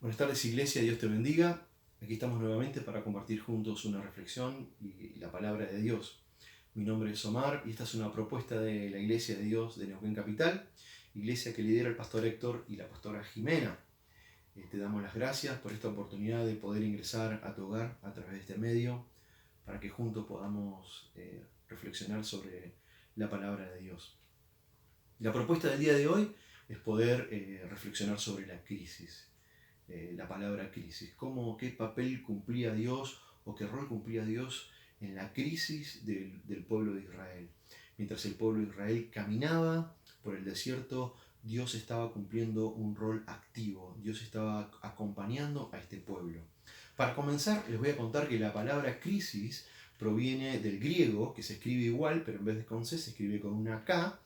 Buenas tardes, Iglesia, Dios te bendiga. Aquí estamos nuevamente para compartir juntos una reflexión y la palabra de Dios. Mi nombre es Omar y esta es una propuesta de la Iglesia de Dios de Neuquén Capital, iglesia que lidera el pastor Héctor y la pastora Jimena. Te damos las gracias por esta oportunidad de poder ingresar a tu hogar a través de este medio para que juntos podamos reflexionar sobre la palabra de Dios. La propuesta del día de hoy es poder reflexionar sobre la crisis. La palabra crisis, qué papel cumplía Dios o qué rol cumplía Dios en la crisis del pueblo de Israel. Mientras el pueblo de Israel caminaba por el desierto, Dios estaba cumpliendo un rol activo, Dios estaba acompañando a este pueblo. Para comenzar, les voy a contar que la palabra crisis proviene del griego, que se escribe igual, pero en vez de con C se escribe con una K.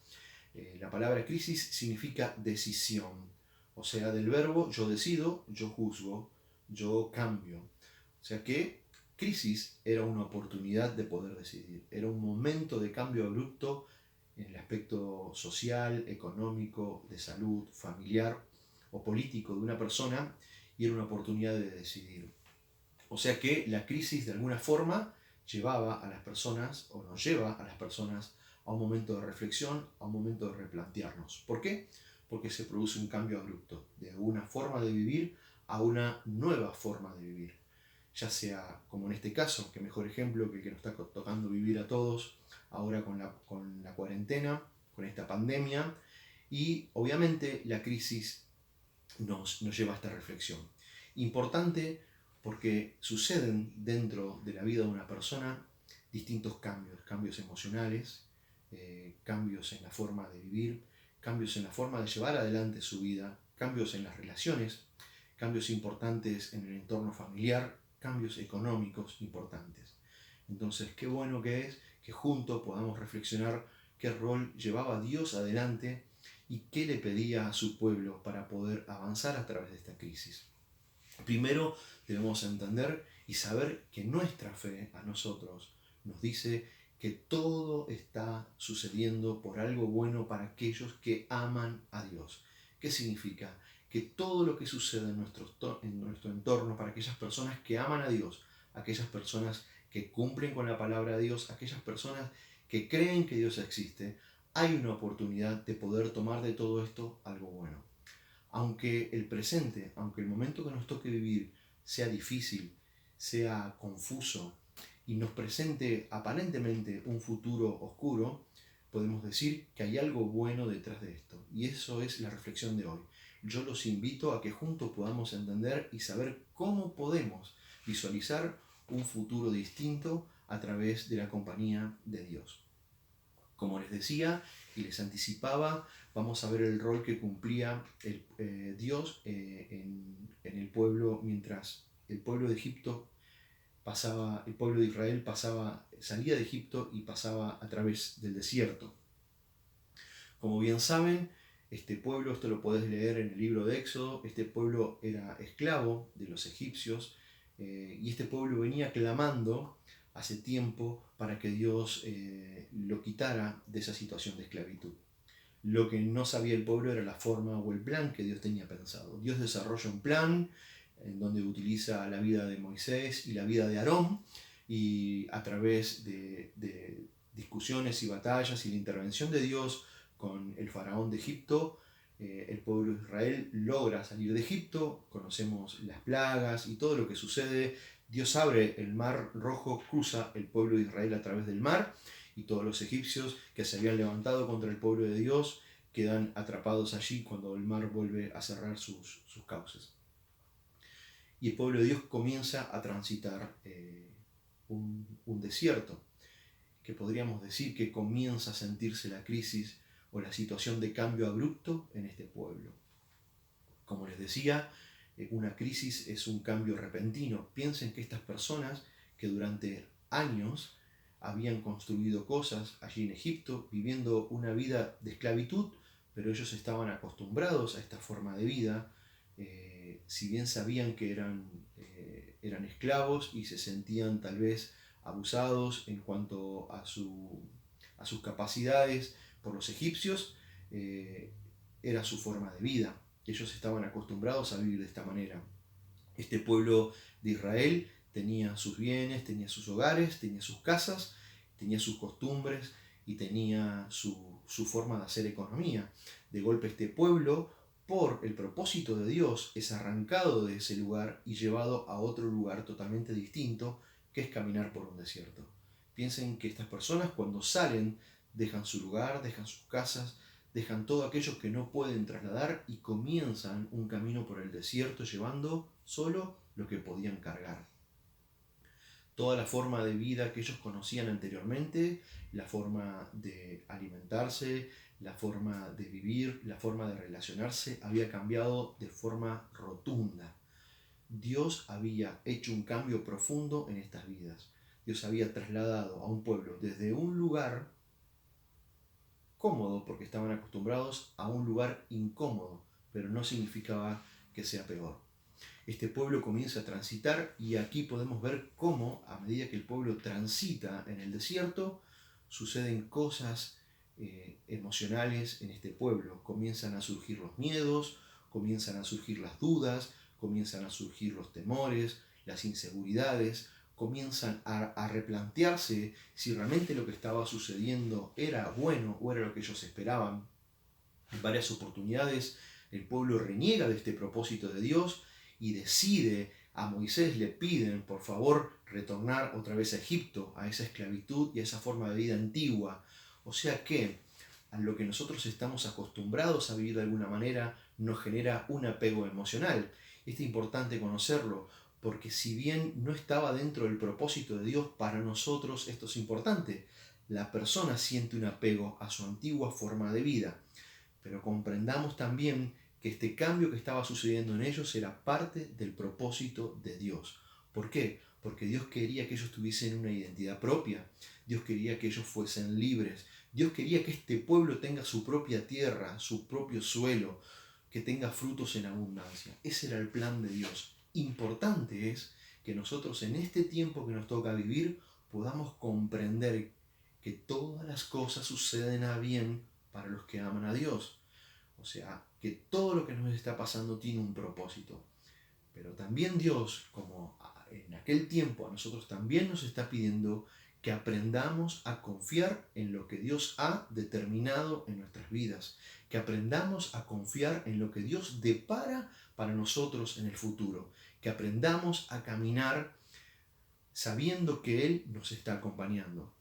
La palabra crisis significa decisión. O sea, del verbo yo decido, yo juzgo, yo cambio. O sea que crisis era una oportunidad de poder decidir. Era un momento de cambio abrupto en el aspecto social, económico, de salud, familiar o político de una persona y era una oportunidad de decidir. O sea que la crisis de alguna forma llevaba a las personas o nos lleva a las personas a un momento de reflexión, a un momento de replantearnos. ¿Por qué? Porque se produce un cambio abrupto de una forma de vivir a una nueva forma de vivir. Ya sea, como en este caso, que mejor ejemplo que el que nos está tocando vivir a todos ahora con la cuarentena, con esta pandemia, y obviamente la crisis nos lleva a esta reflexión. Importante porque suceden dentro de la vida de una persona distintos cambios emocionales, cambios en la forma de vivir, cambios en la forma de llevar adelante su vida, cambios en las relaciones, cambios importantes en el entorno familiar, cambios económicos importantes. Entonces, qué bueno que es que juntos podamos reflexionar qué rol llevaba Dios adelante y qué le pedía a su pueblo para poder avanzar a través de esta crisis. Primero debemos entender y saber que nuestra fe a nosotros nos dice que todo está sucediendo por algo bueno para aquellos que aman a Dios. ¿Qué significa? Que todo lo que sucede en nuestro entorno para aquellas personas que aman a Dios, aquellas personas que cumplen con la palabra de Dios, aquellas personas que creen que Dios existe, hay una oportunidad de poder tomar de todo esto algo bueno. Aunque el presente, aunque el momento que nos toque vivir sea difícil, sea confuso y nos presente aparentemente un futuro oscuro, podemos decir que hay algo bueno detrás de esto. Y eso es la reflexión de hoy. Yo los invito a que juntos podamos entender y saber cómo podemos visualizar un futuro distinto a través de la compañía de Dios. Como les decía y les anticipaba, vamos a ver el rol que cumplía Dios en el pueblo mientras el pueblo de Egipto pasaba, el pueblo de Israel salía de Egipto y pasaba a través del desierto. Como bien saben, este pueblo, esto lo podés leer en el libro de Éxodo, este pueblo era esclavo de los egipcios y este pueblo venía clamando hace tiempo para que Dios lo quitara de esa situación de esclavitud. Lo que no sabía el pueblo era la forma o el plan que Dios tenía pensado. Dios desarrolla un plan en donde utiliza la vida de Moisés y la vida de Aarón y a través de discusiones y batallas y la intervención de Dios con el faraón de Egipto, el pueblo de Israel logra salir de Egipto, conocemos las plagas y todo lo que sucede. Dios abre el mar rojo, cruza el pueblo de Israel a través del mar y todos los egipcios que se habían levantado contra el pueblo de Dios quedan atrapados allí cuando el mar vuelve a cerrar sus cauces. Y el pueblo de Dios comienza a transitar un desierto, que podríamos decir que comienza a sentirse la crisis o la situación de cambio abrupto en este pueblo. Como les decía, una crisis es un cambio repentino. Piensen que estas personas que durante años habían construido cosas allí en Egipto, viviendo una vida de esclavitud, pero ellos estaban acostumbrados a esta forma de vida, si bien sabían que eran esclavos y se sentían tal vez abusados en cuanto a sus capacidades por los egipcios, era su forma de vida. Ellos estaban acostumbrados a vivir de esta manera. Este pueblo de Israel tenía sus bienes, tenía sus hogares, tenía sus casas, tenía sus costumbres y tenía su forma de hacer economía. De golpe este pueblo, por el propósito de Dios, es arrancado de ese lugar y llevado a otro lugar totalmente distinto, que es caminar por un desierto. Piensen que estas personas cuando salen dejan su lugar, dejan sus casas, dejan todo aquello que no pueden trasladar y comienzan un camino por el desierto llevando solo lo que podían cargar. Toda la forma de vida que ellos conocían anteriormente, la forma de alimentarse, la forma de vivir, la forma de relacionarse, había cambiado de forma rotunda. Dios había hecho un cambio profundo en estas vidas. Dios había trasladado a un pueblo desde un lugar cómodo, porque estaban acostumbrados, a un lugar incómodo, pero no significaba que sea peor. Este pueblo comienza a transitar y aquí podemos ver cómo a medida que el pueblo transita en el desierto, suceden cosas emocionales en este pueblo. Comienzan a surgir los miedos, comienzan a surgir las dudas, comienzan a surgir los temores, las inseguridades, comienzan a replantearse si realmente lo que estaba sucediendo era bueno o era lo que ellos esperaban. En varias oportunidades el pueblo reniega de este propósito de Dios y decide, a Moisés le piden por favor retornar otra vez a Egipto, a esa esclavitud y a esa forma de vida antigua. O sea que a lo que nosotros estamos acostumbrados a vivir de alguna manera nos genera un apego emocional. Es importante conocerlo, porque si bien no estaba dentro del propósito de Dios, para nosotros esto es importante. La persona siente un apego a su antigua forma de vida, pero comprendamos también que este cambio que estaba sucediendo en ellos era parte del propósito de Dios. ¿Por qué? Porque Dios quería que ellos tuviesen una identidad propia. Dios quería que ellos fuesen libres. Dios quería que este pueblo tenga su propia tierra, su propio suelo, que tenga frutos en abundancia. Ese era el plan de Dios. Importante es que nosotros en este tiempo que nos toca vivir podamos comprender que todas las cosas suceden a bien para los que aman a Dios. O sea, que todo lo que nos está pasando tiene un propósito. Pero también Dios, como en aquel tiempo a nosotros también nos está pidiendo que aprendamos a confiar en lo que Dios ha determinado en nuestras vidas, que aprendamos a confiar en lo que Dios depara para nosotros en el futuro, que aprendamos a caminar sabiendo que Él nos está acompañando.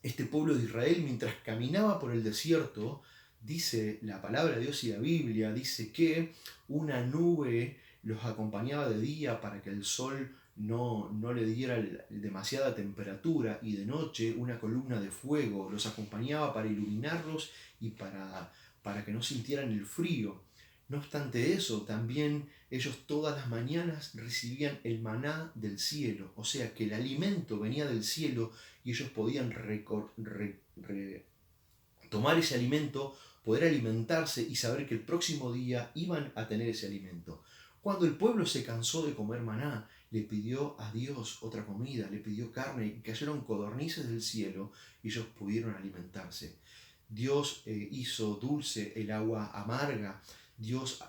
Este pueblo de Israel, mientras caminaba por el desierto, dice la palabra de Dios y la Biblia, dice que una nube los acompañaba de día para que el sol no le diera demasiada temperatura, y de noche una columna de fuego los acompañaba para iluminarlos y para que no sintieran el frío. No obstante eso, también ellos todas las mañanas recibían el maná del cielo, o sea que el alimento venía del cielo y ellos podían tomar ese alimento, poder alimentarse y saber que el próximo día iban a tener ese alimento. Cuando el pueblo se cansó de comer maná, le pidió a Dios otra comida, le pidió carne, y cayeron codornices del cielo y ellos pudieron alimentarse. Dios hizo dulce el agua amarga. Dios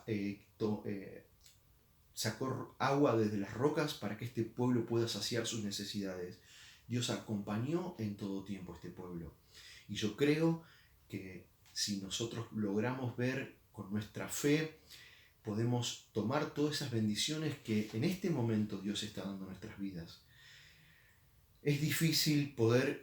sacó agua desde las rocas para que este pueblo pueda saciar sus necesidades. Dios acompañó en todo tiempo a este pueblo. Y yo creo que si nosotros logramos ver con nuestra fe, podemos tomar todas esas bendiciones que en este momento Dios está dando a nuestras vidas. Es difícil poder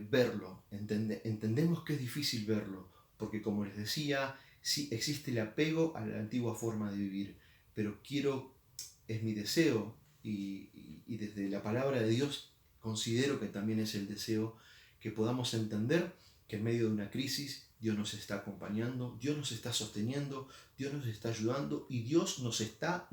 verlo. Entendemos que es difícil verlo, porque como les decía, sí existe el apego a la antigua forma de vivir, pero es mi deseo, y desde la palabra de Dios considero que también es el deseo, que podamos entender que en medio de una crisis Dios nos está acompañando, Dios nos está sosteniendo, Dios nos está ayudando y Dios nos está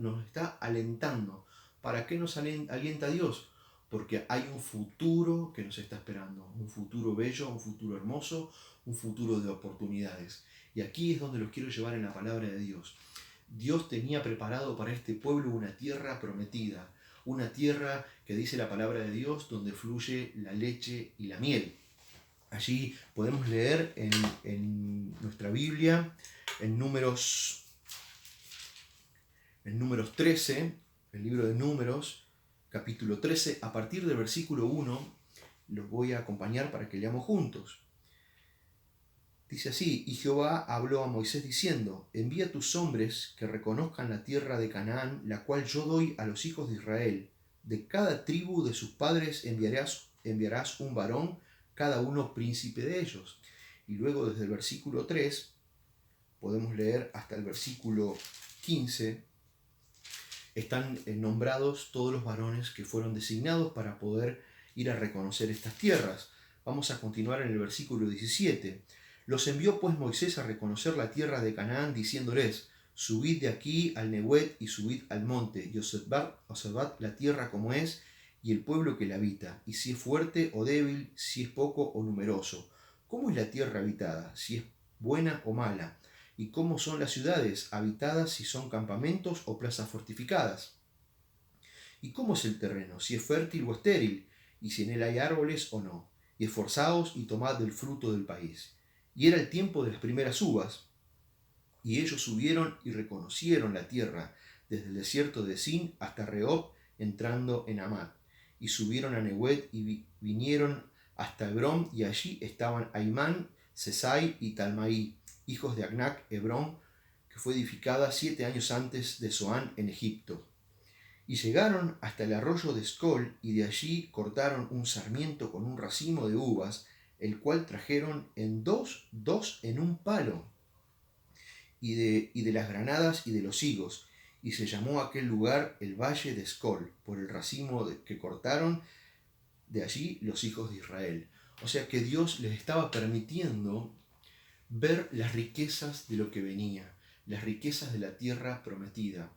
alentando. ¿Para qué nos alienta Dios? Porque hay un futuro que nos está esperando, un futuro bello, un futuro hermoso, un futuro de oportunidades. Y aquí es donde los quiero llevar en la palabra de Dios. Dios tenía preparado para este pueblo una tierra prometida, una tierra que dice la palabra de Dios, donde fluye la leche y la miel. Allí podemos leer en nuestra Biblia, en Números En Números 13, el libro de Números, capítulo 13, a partir del versículo 1, los voy a acompañar para que leamos juntos. Dice así: y Jehová habló a Moisés diciendo: envía tus hombres que reconozcan la tierra de Canaán, la cual yo doy a los hijos de Israel. De cada tribu de sus padres enviarás un varón, cada uno príncipe de ellos. Y luego desde el versículo 3 podemos leer hasta el versículo 15. Están nombrados todos los varones que fueron designados para poder ir a reconocer estas tierras. Vamos a continuar en el versículo 17. Los envió pues Moisés a reconocer la tierra de Canaán, diciéndoles: subid de aquí al Nehuet y subid al monte, y observad la tierra como es, y el pueblo que la habita, y si es fuerte o débil, si es poco o numeroso. ¿Cómo es la tierra habitada? Si es buena o mala. ¿Y cómo son las ciudades habitadas, si son campamentos o plazas fortificadas? ¿Y cómo es el terreno? Si es fértil o estéril, y si en él hay árboles o no. Y esforzaos y tomad del fruto del país. Y era el tiempo de las primeras uvas, y ellos subieron y reconocieron la tierra, desde el desierto de Sin hasta Rehob, entrando en Amat. Y subieron a Nehuet y vinieron hasta Hebrón, y allí estaban Aimán, Sesai y Talmaí, hijos de Anac, Hebrón, que fue edificada 7 años antes de Zoán en Egipto. Y llegaron hasta el arroyo de Escol, y de allí cortaron un sarmiento con un racimo de uvas, el cual trajeron en dos en un palo, y de las granadas y de los higos, y se llamó aquel lugar el Valle de Escol, por el racimo que cortaron de allí los hijos de Israel. O sea que Dios les estaba permitiendo ver las riquezas de lo que venía, las riquezas de la tierra prometida.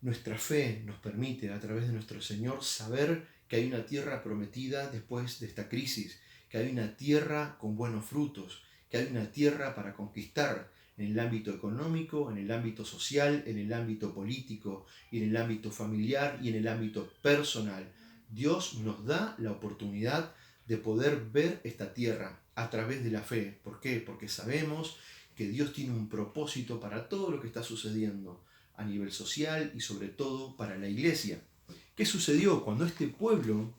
Nuestra fe nos permite, a través de nuestro Señor, saber que hay una tierra prometida después de esta crisis, que hay una tierra con buenos frutos, que hay una tierra para conquistar en el ámbito económico, en el ámbito social, en el ámbito político, y en el ámbito familiar y en el ámbito personal. Dios nos da la oportunidad de poder ver esta tierra a través de la fe. ¿Por qué? Porque sabemos que Dios tiene un propósito para todo lo que está sucediendo a nivel social y sobre todo para la iglesia. ¿Qué sucedió cuando este pueblo,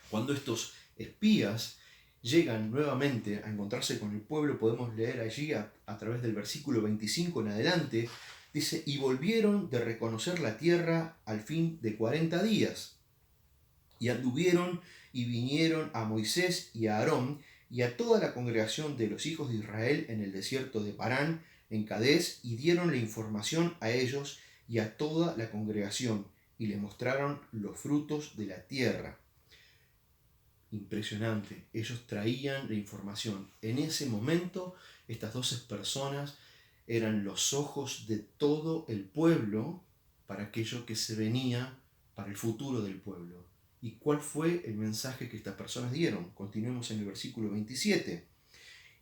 cuando estos espías llegan nuevamente a encontrarse con el pueblo? Podemos leer allí a través del versículo 25 en adelante, dice: y volvieron de reconocer la tierra al fin de 40 días, y anduvieron y vinieron a Moisés y a Aarón y a toda la congregación de los hijos de Israel en el desierto de Parán, en Cadés, y dieron la información a ellos y a toda la congregación, y le mostraron los frutos de la tierra. Impresionante, ellos traían la información. En ese momento, estas 12 personas eran los ojos de todo el pueblo para aquello que se venía para el futuro del pueblo. ¿Y cuál fue el mensaje que estas personas dieron? Continuemos en el versículo 27.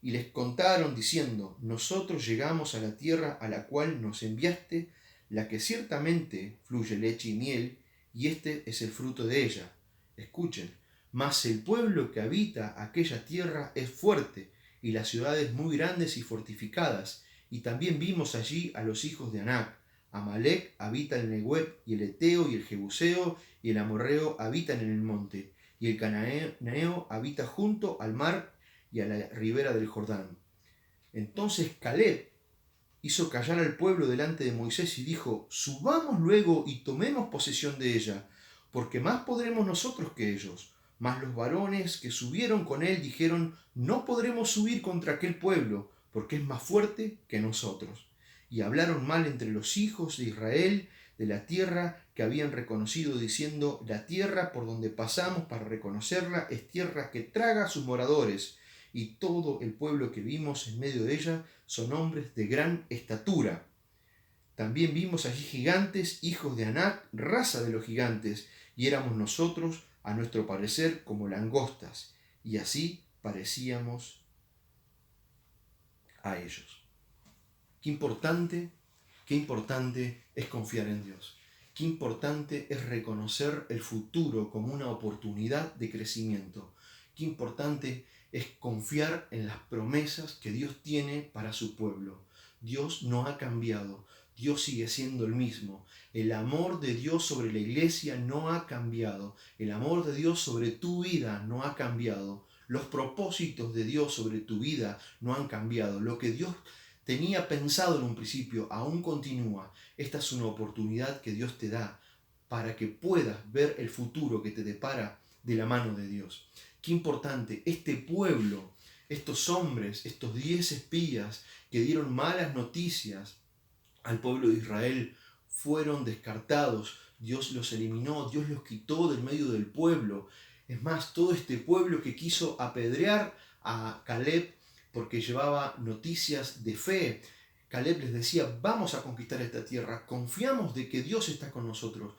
Y les contaron diciendo: nosotros llegamos a la tierra a la cual nos enviaste, la que ciertamente fluye leche y miel, y este es el fruto de ella. Escuchen: mas el pueblo que habita aquella tierra es fuerte, y las ciudades muy grandes y fortificadas, y también vimos allí a los hijos de Anac. Amalec habita en el Nehuet, y el Eteo y el Jebuseo y el Amorreo habitan en el monte, y el Cananeo habita junto al mar y a la ribera del Jordán. Entonces Caleb hizo callar al pueblo delante de Moisés y dijo: subamos luego y tomemos posesión de ella, porque más podremos nosotros que ellos. Mas los varones que subieron con él dijeron: no podremos subir contra aquel pueblo, porque es más fuerte que nosotros. Y hablaron mal entre los hijos de Israel de la tierra que habían reconocido, diciendo: la tierra por donde pasamos para reconocerla es tierra que traga a sus moradores, y todo el pueblo que vimos en medio de ella son hombres de gran estatura. También vimos allí gigantes, hijos de Anac, raza de los gigantes, y éramos nosotros, a nuestro parecer, como langostas, y así parecíamos a ellos. Qué importante es confiar en Dios. Qué importante es reconocer el futuro como una oportunidad de crecimiento. Qué importante es confiar en las promesas que Dios tiene para su pueblo. Dios no ha cambiado. Dios sigue siendo el mismo. El amor de Dios sobre la iglesia no ha cambiado. El amor de Dios sobre tu vida no ha cambiado. Los propósitos de Dios sobre tu vida no han cambiado. Lo que Dios tenía pensado en un principio aún continúa. Esta es una oportunidad que Dios te da para que puedas ver el futuro que te depara de la mano de Dios. Qué importante, este pueblo, estos hombres, estos 10 espías que dieron malas noticias al pueblo de Israel, fueron descartados. Dios los eliminó, Dios los quitó del medio del pueblo. Es más, todo este pueblo que quiso apedrear a Caleb porque llevaba noticias de fe. Caleb les decía, vamos a conquistar esta tierra, confiamos de que Dios está con nosotros.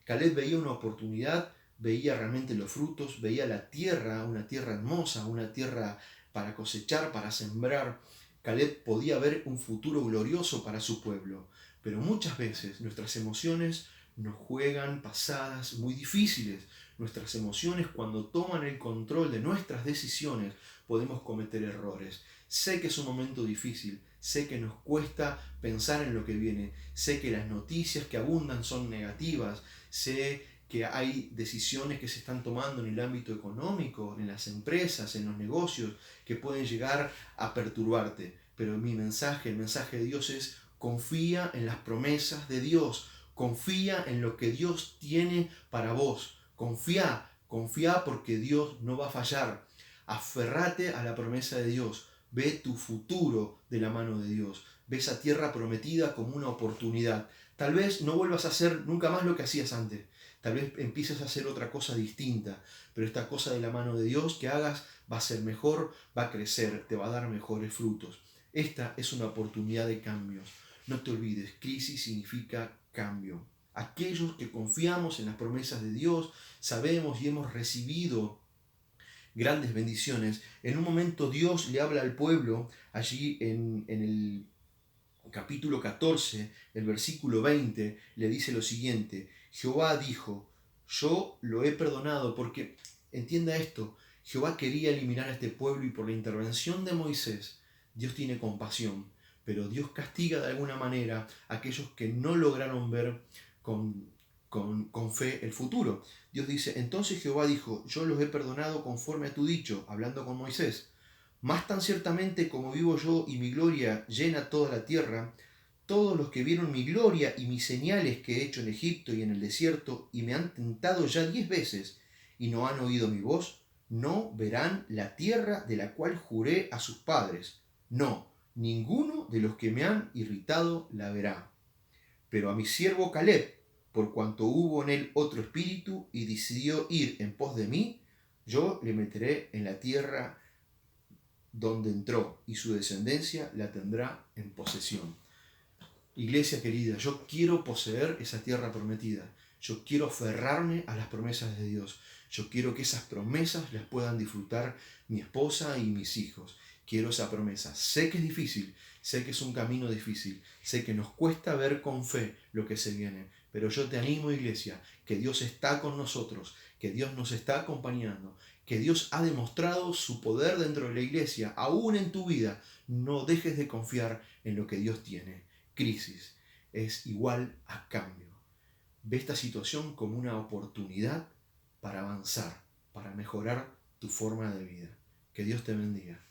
Caleb veía una oportunidad, veía realmente los frutos, veía la tierra, una tierra hermosa, una tierra para cosechar, para sembrar. Caleb podía ver un futuro glorioso para su pueblo, pero muchas veces nuestras emociones nos juegan pasadas muy difíciles. Nuestras emociones, cuando toman el control de nuestras decisiones, podemos cometer errores. Sé que es un momento difícil, sé que nos cuesta pensar en lo que viene, sé que las noticias que abundan son negativas, sé que hay decisiones que se están tomando en el ámbito económico, en las empresas, en los negocios, que pueden llegar a perturbarte. Pero mi mensaje, el mensaje de Dios es: confía en las promesas de Dios, confía en lo que Dios tiene para vos, confía porque Dios no va a fallar. Aferrate a la promesa de Dios, ve tu futuro de la mano de Dios, ve esa tierra prometida como una oportunidad. Tal vez no vuelvas a hacer nunca más lo que hacías antes, tal vez empieces a hacer otra cosa distinta, pero esta cosa de la mano de Dios que hagas va a ser mejor, va a crecer, te va a dar mejores frutos. Esta es una oportunidad de cambios. No te olvides, crisis significa cambio. Aquellos que confiamos en las promesas de Dios, sabemos y hemos recibido grandes bendiciones. En un momento Dios le habla al pueblo, allí en el capítulo 14, el versículo 20, le dice lo siguiente: Jehová dijo, yo lo he perdonado, porque, entienda esto, Jehová quería eliminar a este pueblo y por la intervención de Moisés, Dios tiene compasión, pero Dios castiga de alguna manera a aquellos que no lograron ver con fe el futuro. Dios dice, entonces Jehová dijo, yo los he perdonado conforme a tu dicho, hablando con Moisés. Más tan ciertamente como vivo yo y mi gloria llena toda la tierra, todos los que vieron mi gloria y mis señales que he hecho en Egipto y en el desierto y me han tentado ya 10 veces y no han oído mi voz, no verán la tierra de la cual juré a sus padres. No, ninguno de los que me han irritado la verá. Pero a mi siervo Caleb, por cuanto hubo en él otro espíritu y decidió ir en pos de mí, yo le meteré en la tierra donde entró y su descendencia la tendrá en posesión. Iglesia querida, yo quiero poseer esa tierra prometida. Yo quiero aferrarme a las promesas de Dios. Yo quiero que esas promesas las puedan disfrutar mi esposa y mis hijos. Quiero esa promesa. Sé que es difícil, sé que es un camino difícil, sé que nos cuesta ver con fe lo que se viene, pero yo te animo, iglesia, que Dios está con nosotros, que Dios nos está acompañando, que Dios ha demostrado su poder dentro de la iglesia, aún en tu vida. No dejes de confiar en lo que Dios tiene. Crisis es igual a cambio. Ve esta situación como una oportunidad para avanzar, para mejorar tu forma de vida. Que Dios te bendiga.